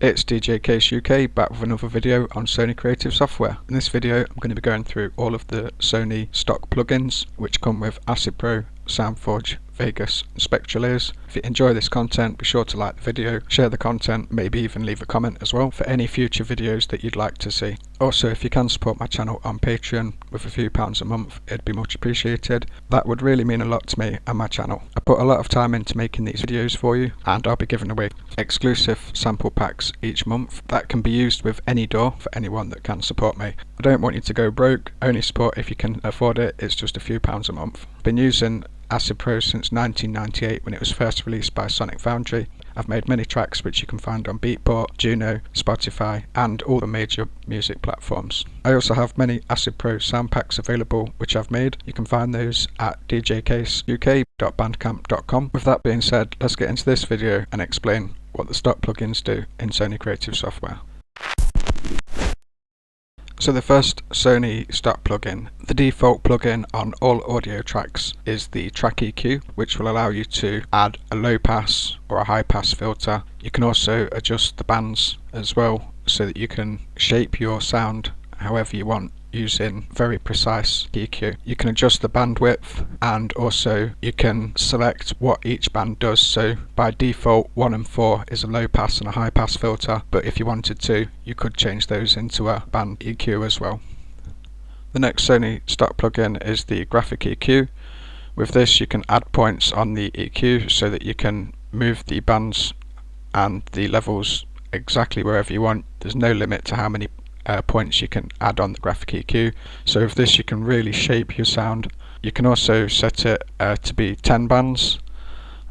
It's djcaseuk back with another video on Sony creative software. In this video I'm going to be going through all of the Sony stock plugins which come with Acid Pro, SoundForge, Vegas and Spectralayers. If you enjoy this content, be sure to like the video, share the content, maybe even leave a comment as well for any future videos that you'd like to see. Also, if you can support my channel on Patreon with a few pounds a month, it'd be much appreciated. That would really mean a lot to me and my channel. I put a lot of time into making these videos for you, and I'll be giving away exclusive sample packs each month that can be used with any DAW for anyone that can support me. I don't want you to go broke, only support if you can afford it. It's just a few pounds a month. I've been using Acid Pro since 1998 when it was first released by Sonic Foundry. I've made many tracks which you can find on Beatport, Juno, Spotify and all the major music platforms. I also have many Acid Pro sound packs available which I've made. You can find those at djcaseuk.bandcamp.com. With that being said, let's get into this video and explain what the stock plugins do in Sony creative software. So the first Sony stock plugin, the default plugin on all audio tracks is the Track EQ, which will allow you to add a low pass or a high pass filter. You can also adjust the bands as well so that you can shape your sound however you want using very precise EQ. You can adjust the bandwidth and also you can select what each band does. So by default 1 and 4 is a low pass and a high pass filter, but if you wanted to you could change those into a band EQ as well. The next Sony stock plugin is the Graphic EQ. With this you can add points on the EQ so that you can move the bands and the levels exactly wherever you want. There's no limit to how many points you can add on the Graphic EQ, so with this you can really shape your sound. You can also set it to be 10 bands,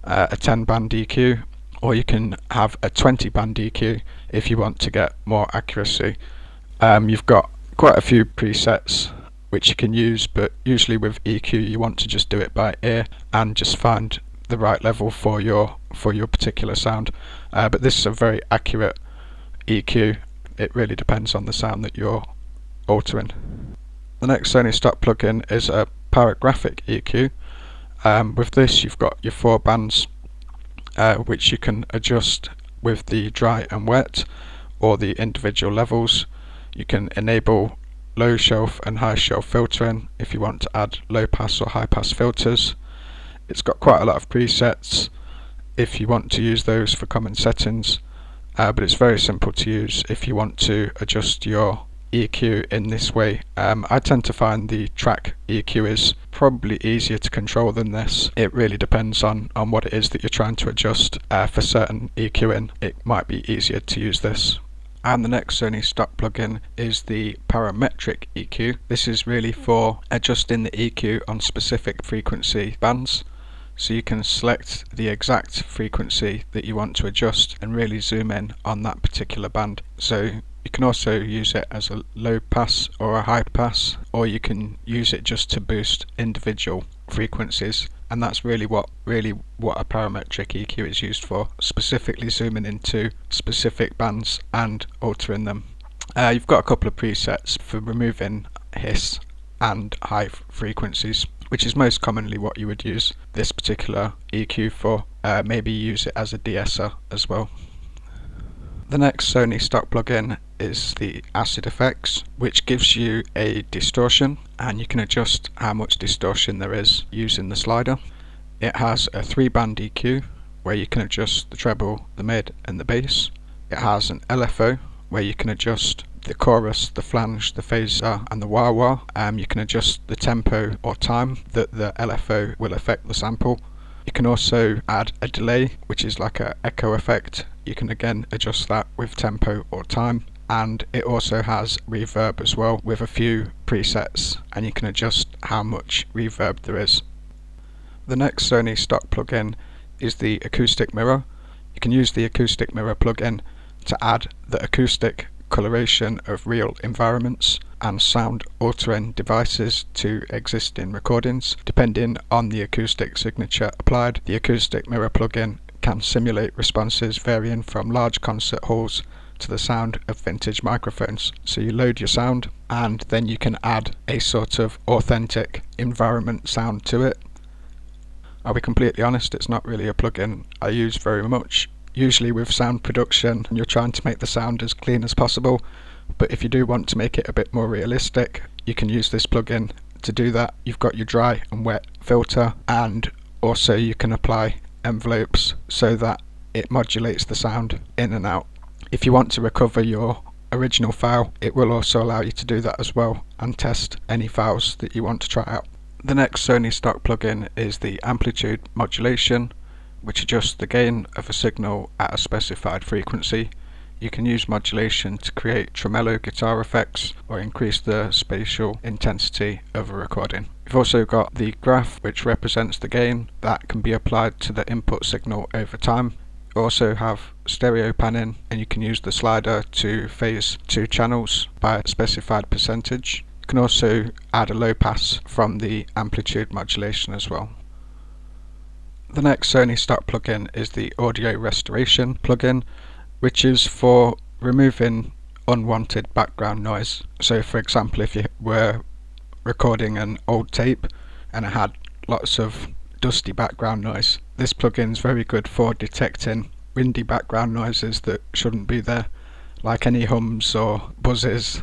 a 10 band EQ, or you can have a 20 band EQ if you want to get more accuracy. You've got quite a few presets which you can use, but usually with EQ you want to just do it by ear and just find the right level for your particular sound. But this is a very accurate EQ. It really depends on the sound that you're altering. The next Sony stock plugin is a Paragraphic EQ. With this you've got your 4 bands which you can adjust with the dry and wet or the individual levels. You can enable low shelf and high shelf filtering if you want to add low pass or high pass filters. It's got quite a lot of presets if you want to use those for common settings. But it's very simple to use if you want to adjust your EQ in this way. I tend to find the track EQ is probably easier to control than this. It really depends on what it is that you're trying to adjust. For certain EQing it might be easier to use this. And the next Sony stock plugin is the Parametric EQ. This is really for adjusting the EQ on specific frequency bands. So you can select the exact frequency that you want to adjust and really zoom in on that particular band. So you can also use it as a low pass or a high pass, or you can use it just to boost individual frequencies, and that's really what a parametric EQ is used for, specifically zooming into specific bands and altering them. You've got a couple of presets for removing hiss and high frequencies, which is most commonly what you would use this particular EQ for. Maybe use it as a de-esser as well. The next Sony stock plugin is the Acid Effects, which gives you a distortion, and you can adjust how much distortion there is using the slider. It has a 3-band EQ where you can adjust the treble, the mid and the bass. It has an LFO where you can adjust the chorus, the flange, the phaser and the wah-wah. You can adjust the tempo or time that the LFO will affect the sample. You can also add a delay, which is like an echo effect. You can again adjust that with tempo or time. And it also has reverb as well with a few presets, and you can adjust how much reverb there is. The next Sony stock plugin is the Acoustic Mirror. You can use the Acoustic Mirror plugin to add the acoustic coloration of real environments and sound altering devices to existing recordings. Depending on the acoustic signature applied, the Acoustic Mirror plugin can simulate responses varying from large concert halls to the sound of vintage microphones. So you load your sound and then you can add a sort of authentic environment sound to it. I'll be completely honest, it's not really a plugin I use very much. Usually with sound production, you're trying to make the sound as clean as possible, but if you do want to make it a bit more realistic, you can use this plugin to do that. You've got your dry and wet filter, and also you can apply envelopes so that it modulates the sound in and out. If you want to recover your original file, it will also allow you to do that as well and test any files that you want to try out. The next Sony stock plugin is the Amplitude Modulation, which adjusts the gain of a signal at a specified frequency. You can use modulation to create tremolo guitar effects or increase the spatial intensity of a recording. You've also got the graph, which represents the gain that can be applied to the input signal over time. You also have stereo panning, and you can use the slider to phase two channels by a specified percentage. You can also add a low pass from the amplitude modulation as well. The next Sony stock plugin is the Audio Restoration plugin, which is for removing unwanted background noise. So for example, if you were recording an old tape and it had lots of dusty background noise, this plugin is very good for detecting windy background noises that shouldn't be there, like any hums or buzzes.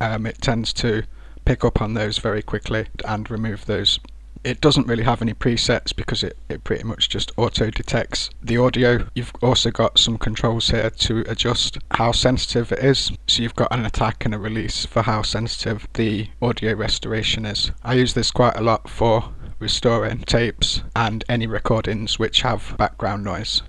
It tends to pick up on those very quickly and remove those. It doesn't really have any presets because it pretty much just auto detects the audio. You've also got some controls here to adjust how sensitive it is. So you've got an attack and a release for how sensitive the audio restoration is. I use this quite a lot for restoring tapes and any recordings which have background noise.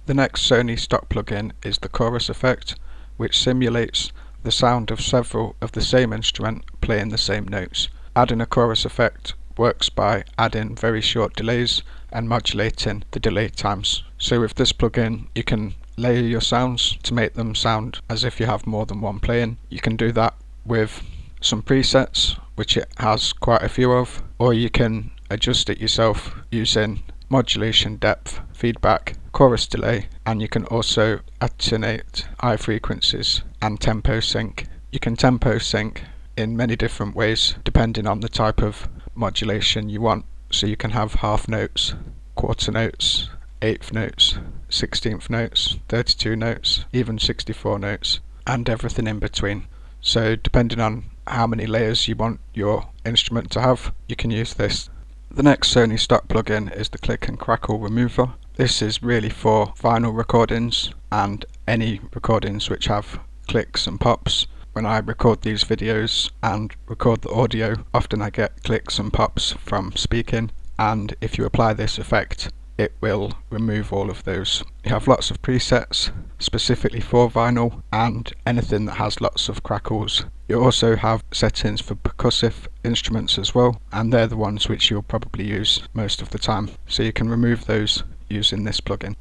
The next Sony stock plugin is the chorus effect, which simulates the sound of several of the same instrument playing the same notes. Adding a chorus effect works by adding very short delays and modulating the delay times. So with this plugin, you can layer your sounds to make them sound as if you have more than one playing. You can do that with some presets, which it has quite a few of, or you can adjust it yourself using modulation depth, feedback, chorus delay, and you can also attenuate high frequencies and tempo sync. You can tempo sync in many different ways depending on the type of modulation you want. So you can have half notes, quarter notes, eighth notes, 16th notes, 32 notes, even 64 notes, and everything in between. So depending on how many layers you want your instrument to have, you can use this. The next Sony stock plugin is the Click and Crackle Remover. This is really for vinyl recordings and any recordings which have clicks and pops. When I record these videos and record the audio, often I get clicks and pops from speaking, and if you apply this effect, it will remove all of those. You have lots of presets specifically for vinyl and anything that has lots of crackles. You also have settings for percussive instruments as well, and they're the ones which you'll probably use most of the time, so you can remove those using this plugin.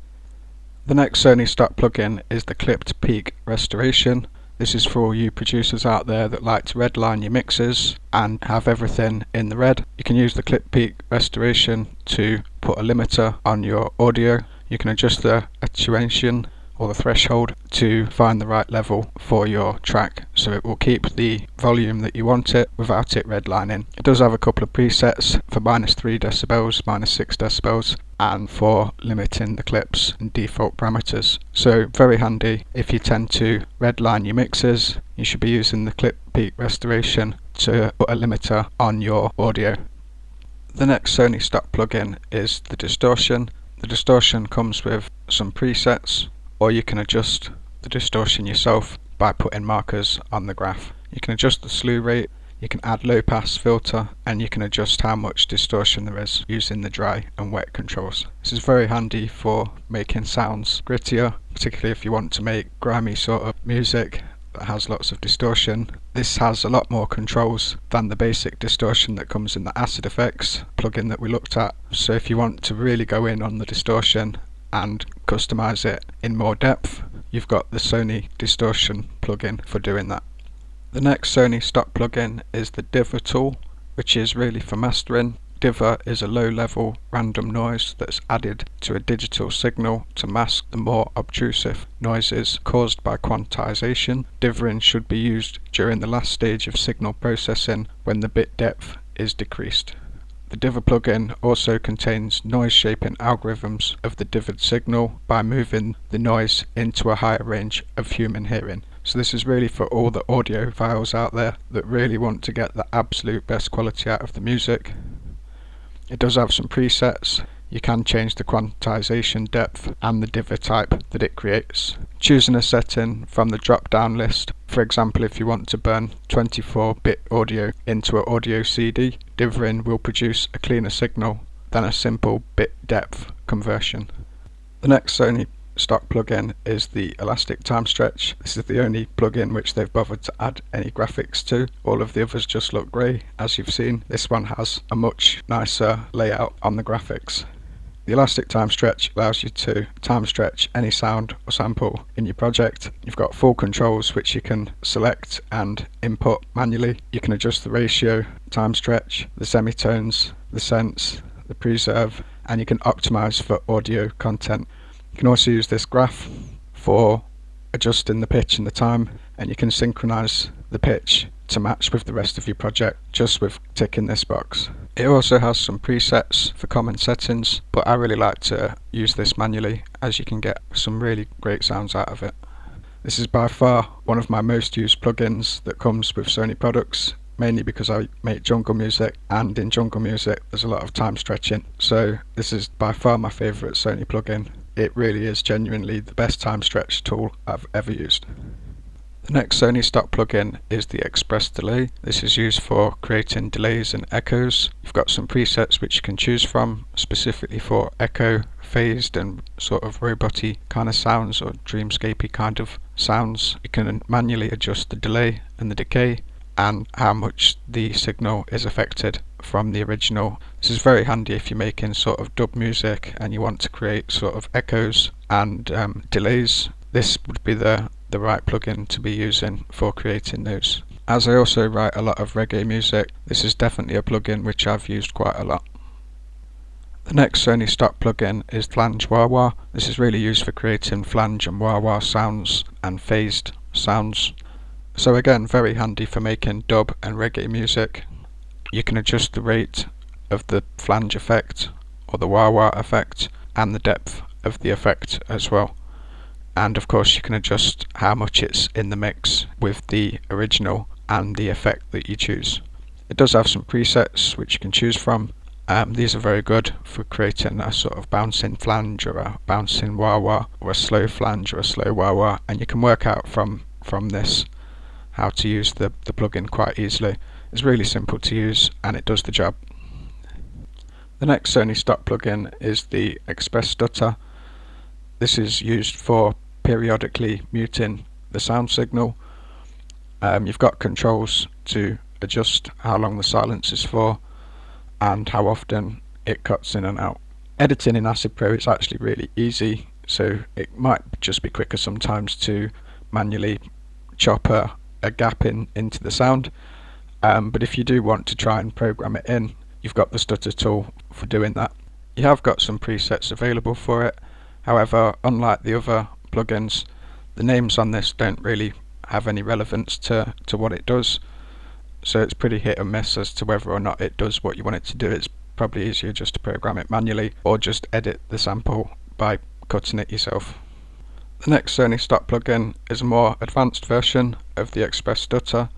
The next Sony stock plugin is the Clipped Peak Restoration. This is for all you producers out there that like to redline your mixes and have everything in the red. You can use the Clip Peak Restoration to put a limiter on your audio. You can adjust the attenuation or the threshold to find the right level for your track, so it will keep the volume that you want it without it redlining. It does have a couple of presets for -3 decibels, -6 decibels, and for limiting the clips and default parameters. So very handy if you tend to redline your mixes. You should be using the Clip Peak Restoration to put a limiter on your audio. The next Sony stock plugin is the Distortion. The Distortion comes with some presets, or you can adjust the distortion yourself by putting markers on the graph. You can adjust the slew rate, you can add low pass filter, and you can adjust how much distortion there is using the dry and wet controls. This is very handy for making sounds grittier, particularly if you want to make grimy sort of music that has lots of distortion. This has a lot more controls than the basic distortion that comes in the Acid Effects plugin that we looked at. So if you want to really go in on the distortion and customize it in more depth, you've got the Sony Distortion plugin for doing that. The next Sony stock plugin is the Dither tool, which is really for mastering. Dither is a low-level random noise that's added to a digital signal to mask the more obtrusive noises caused by quantization. Dithering should be used during the last stage of signal processing when the bit depth is decreased. The Dither plugin also contains noise shaping algorithms of the dithered signal by moving the noise into a higher range of human hearing. So this is really for all the audiophiles out there that really want to get the absolute best quality out of the music. It does have some presets. You can change the quantization depth and the dither type that it creates. Choosing a setting from the drop down list, for example if you want to burn 24-bit audio into an audio CD, dithering will produce a cleaner signal than a simple bit depth conversion. The next Sony stock plugin is the Elastic Timestretch. This is the only plugin which they've bothered to add any graphics to. All of the others just look grey, as you've seen. This one has a much nicer layout on the graphics. The Elastic Timestretch allows you to time stretch any sound or sample in your project. You've got full controls which you can select and input manually. You can adjust the ratio, time stretch, the semitones, the sense, the preserve, and you can optimize for audio content. You can also use this graph for adjusting the pitch and the time, and you can synchronize the pitch to match with the rest of your project just with ticking this box. It also has some presets for common settings, but I really like to use this manually as you can get some really great sounds out of it. This is by far one of my most used plugins that comes with Sony products, mainly because I make jungle music, and in jungle music there's a lot of time stretching, so this is by far my favourite Sony plugin. It really is genuinely the best time stretch tool I've ever used. The next Sony stock plugin is the Express Delay. This is used for creating delays and echoes. You've got some presets which you can choose from, specifically for echo, phased and sort of robot-y kind of sounds or dreamscapey kind of sounds. You can manually adjust the delay and the decay and how much the signal is affected from the original. This is very handy if you're making sort of dub music and you want to create sort of echoes and delays. This would be the right plugin to be using for creating those. As I also write a lot of reggae music, this is definitely a plugin which I've used quite a lot. The next Sony stock plugin is Flange Wahwah. This is really used for creating flange and wah-wah sounds and phased sounds. So again, very handy for making dub and reggae music. You can adjust the rate of the flange effect or the wah-wah effect and the depth of the effect as well. And of course you can adjust how much it's in the mix with the original and the effect that you choose. It does have some presets which you can choose from. These are very good for creating a sort of bouncing flange or a bouncing wah-wah or a slow flange or a slow wah-wah, and you can work out from this how to use the plugin quite easily. It's really simple to use and it does the job. The next Sony stock plugin is the Express Stutter. This is used for periodically muting the sound signal. You've got controls to adjust how long the silence is for and how often it cuts in and out. Editing in Acid Pro is actually really easy, so it might just be quicker sometimes to manually chop a gap into the sound. But if you do want to try and program it in, you've got the Stutter tool for doing that. You have got some presets available for it. However, unlike the other plugins, the names on this don't really have any relevance to what it does, so it's pretty hit and miss as to whether or not it does what you want it to do. It's probably easier just to program it manually or just edit the sample by cutting it yourself. The next Sony stock plugin is a more advanced version of the Express Stutter,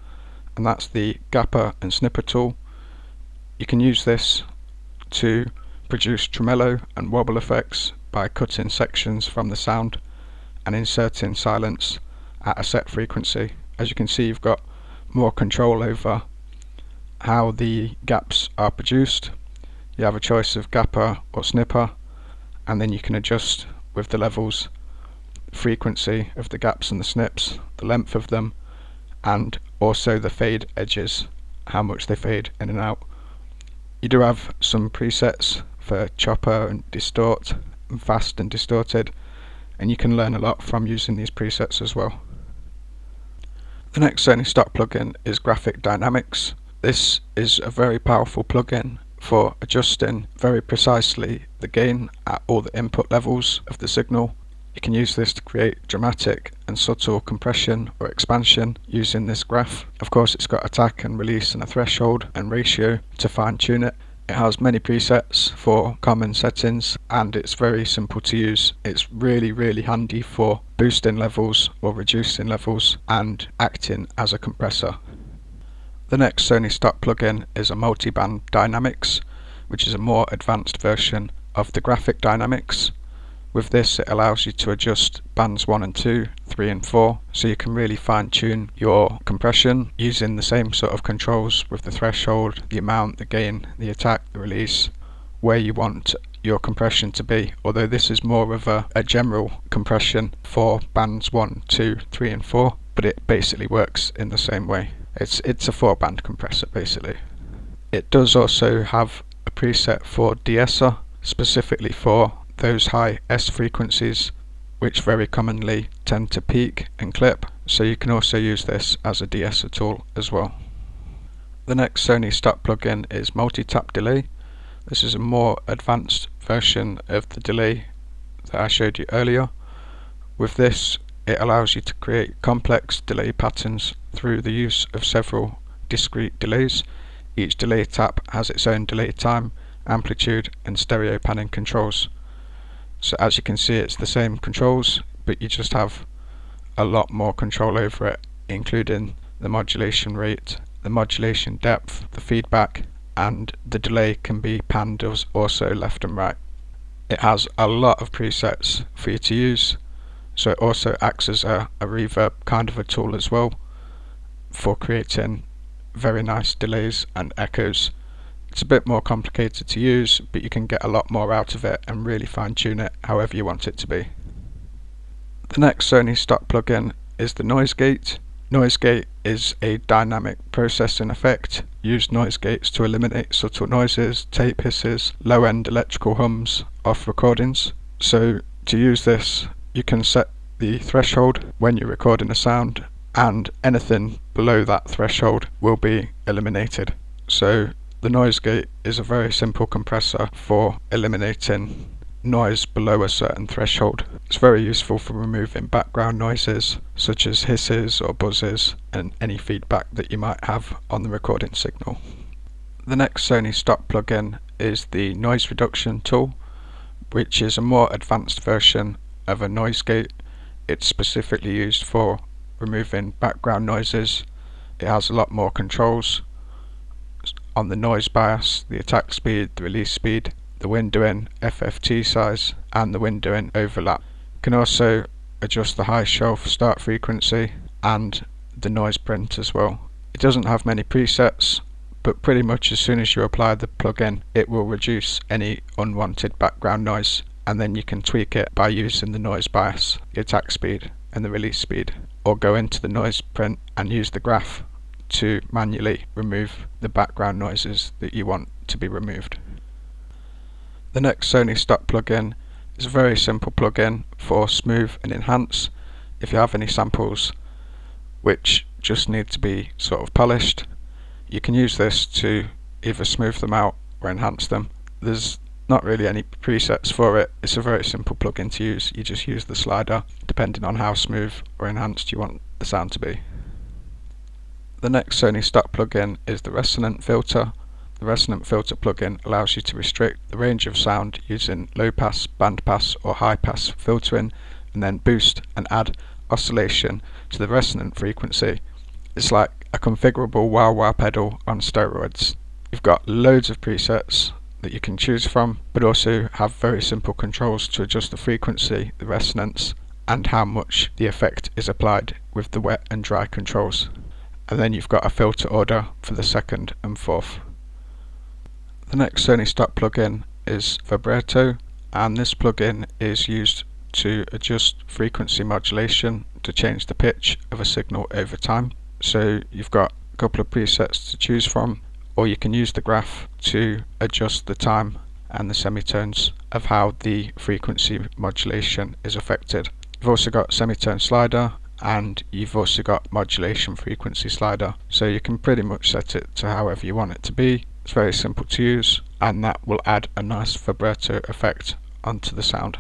and that's the Gapper and Snipper tool. You can use this to produce tremolo and wobble effects by cutting sections from the sound and inserting silence at a set frequency. As you can see, you've got more control over how the gaps are produced. You have a choice of Gapper or Snipper, and then you can adjust with the levels, frequency of the gaps and the snips, the length of them, and also the fade edges, how much they fade in and out. You do have some presets for chopper and distort, and fast and distorted, and you can learn a lot from using these presets as well. The next Sony stock plugin is Graphic Dynamics. This is a very powerful plugin for adjusting very precisely the gain at all the input levels of the signal. You can use this to create dramatic and subtle compression or expansion using this graph. Of course, it's got attack and release and a threshold and ratio to fine tune it, It has many presets for common settings and it's very simple to use. It's really handy for boosting levels or reducing levels and acting as a compressor. The next Sony stock plugin is a multi-band dynamics, which is a more advanced version of the graphic dynamics. With this it allows you to adjust bands 1 and 2, 3 and 4, so you can really fine tune your compression using the same sort of controls with the threshold, the amount, the gain, the attack, the release, where you want your compression to be, although this is more of a general compression for bands 1, 2, 3 and 4, but it basically works in the same way. It's a 4-band compressor basically. It does also have a preset for de-esser, specifically for those high S frequencies which very commonly tend to peak and clip, so you can also use this as a de-esser tool as well. The next Sony stock plugin is multi-tap delay. This is a more advanced version of the delay that I showed you earlier. With this it allows you to create complex delay patterns through the use of several discrete delays. Each delay tap has its own delay time, amplitude and stereo panning controls. So as you can see, it's the same controls, but you just have a lot more control over it, including the modulation rate, the modulation depth, the feedback, and the delay can be panned also left and right. It has a lot of presets for you to use, so it also acts as a reverb kind of a tool as well for creating very nice delays and echoes. It's a bit more complicated to use, but you can get a lot more out of it and really fine tune it however you want it to be. The next Sony stock plugin is the noise gate. Noise gate is a dynamic processing effect. Use noise gates to eliminate subtle noises, tape hisses, low-end electrical hums off recordings. So to use this, you can set the threshold when you're recording a sound, and anything below that threshold will be eliminated. So the noise gate is a very simple compressor for eliminating noise below a certain threshold. It's very useful for removing background noises such as hisses or buzzes and any feedback that you might have on the recording signal. The next Sony stock plugin is the noise reduction tool, which is a more advanced version of a noise gate. It's specifically used for removing background noises. It has a lot more controls on the noise bias, the attack speed, the release speed, the windowing, FFT size, and the windowing overlap. You can also adjust the high shelf start frequency and the noise print as well. It doesn't have many presets, but pretty much as soon as you apply the plugin it will reduce any unwanted background noise, and then you can tweak it by using the noise bias, the attack speed and the release speed, or go into the noise print and use the graph to manually remove the background noises that you want to be removed. The next Sony stock plugin is a very simple plugin for smooth and enhance. If you have any samples which just need to be sort of polished, you can use this to either smooth them out or enhance them. There's not really any presets for it. It's a very simple plugin to use. You just use the slider depending on how smooth or enhanced you want the sound to be. The next Sony stock plugin is the Resonant Filter. The Resonant Filter plugin allows you to restrict the range of sound using low pass, band pass or high pass filtering, and then boost and add oscillation to the resonant frequency. It's like a configurable Wahwah pedal on steroids. You've got loads of presets that you can choose from, but also have very simple controls to adjust the frequency, the resonance, and how much the effect is applied with the wet and dry controls. And then you've got a filter order for the second and fourth. The next Sony stock plugin is Vibrato, and this plugin is used to adjust frequency modulation to change the pitch of a signal over time. So you've got a couple of presets to choose from, or you can use the graph to adjust the time and the semitones of how the frequency modulation is affected. You've also got semitone slider, and you've also got modulation frequency slider, so you can pretty much set it to however you want it to be. It's very simple to use, and that will add a nice vibrato effect onto the sound.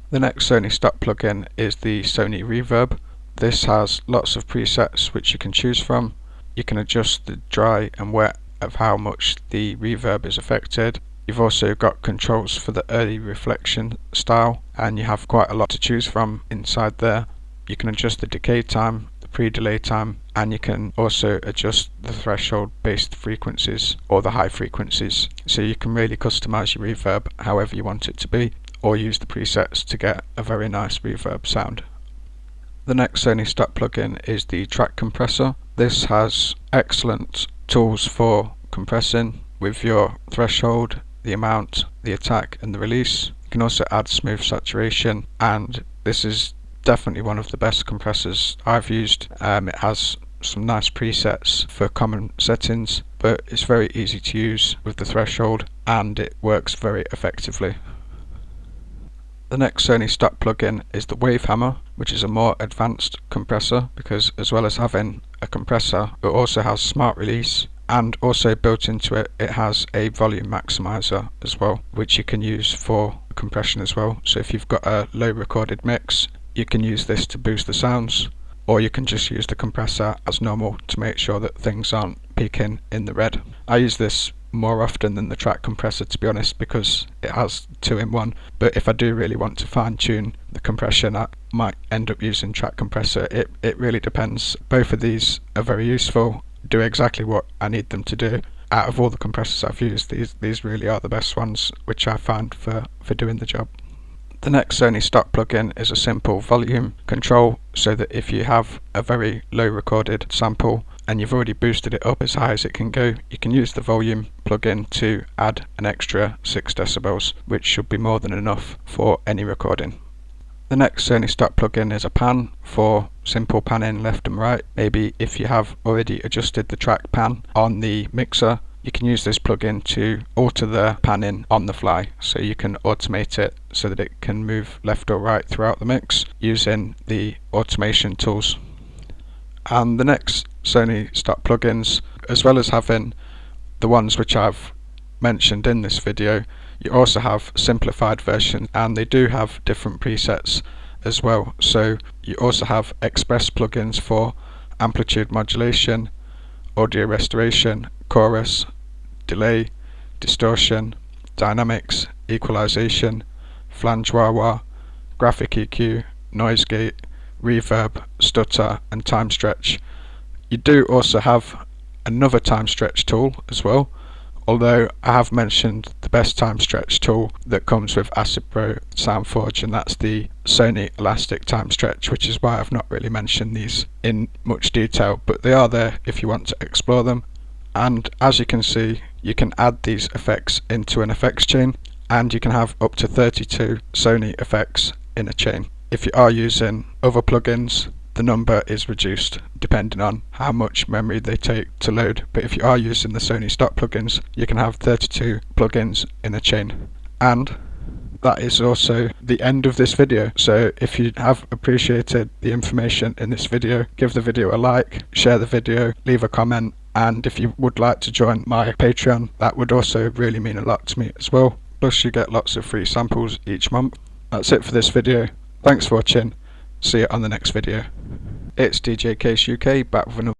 The next Sony stock plugin is the Sony Reverb. This has lots of presets which you can choose from. You can adjust the dry and wet of how much the reverb is affected. You've also got controls for the early reflection style, and you have quite a lot to choose from inside there. You can adjust the decay time, the pre-delay time, and you can also adjust the threshold based frequencies or the high frequencies. So you can really customize your reverb however you want it to be, or use the presets to get a very nice reverb sound. The next Sony Stutter plugin is the track compressor. This has excellent tools for compressing with your threshold, the amount, the attack and the release. You can also add smooth saturation, and this is definitely one of the best compressors I've used. It has some nice presets for common settings, but it's very easy to use with the threshold and it works very effectively. The next Sony Stutter plugin is the Wave Hammer, which is a more advanced compressor because as well as having a compressor, it also has smart release, and also built into it, it has a volume maximizer as well, which you can use for compression as well. So if you've got a low recorded mix, you can use this to boost the sounds, or you can just use the compressor as normal to make sure that things aren't peaking in the red. I use this more often than the track compressor, to be honest, because it has 2-in-1, but if I do really want to fine tune the compression, I might end up using track compressor. It really depends. Both of these are very useful, do exactly what I need them to do. Out of all the compressors I've used, these really are the best ones, which I find for doing the job. The next Sony Stutter plugin is a simple volume control, so that if you have a very low recorded sample and you've already boosted it up as high as it can go, you can use the volume plugin to add an extra 6 decibels, which should be more than enough for any recording. The next Sony Stutter plugin is a pan for simple panning left and right. Maybe if you have already adjusted the track pan on the mixer, you can use this plugin to alter the panning on the fly, so you can automate it so that it can move left or right throughout the mix using the automation tools. And the next Sony Stutter plugins, as well as having the ones which I've mentioned in this video, you also have simplified versions, and they do have different presets as well. So you also have express plugins for amplitude modulation, audio restoration, chorus, delay, distortion, dynamics, equalization, flange wah-wah, graphic EQ, noise gate, reverb, stutter and timestretch. You do also have another timestretch tool as well, although I have mentioned the best timestretch tool that comes with Acid Pro Soundforge, and that's the Sony Elastic Timestretch, which is why I've not really mentioned these in much detail, but they are there if you want to explore them. And as you can see, you can add these effects into an effects chain, and you can have up to 32 Sony effects in a chain. If you are using other plugins, the number is reduced depending on how much memory they take to load, but if you are using the Sony Stutter plugins, you can have 32 plugins in a chain. And that is also the end of this video. So if you have appreciated the information in this video, give the video a like, share the video, leave a comment, and if you would like to join my Patreon, that would also really mean a lot to me as well. Plus you get lots of free samples each month. That's it for this video. Thanks for watching. See you on the next video. It's djcaseuk back with another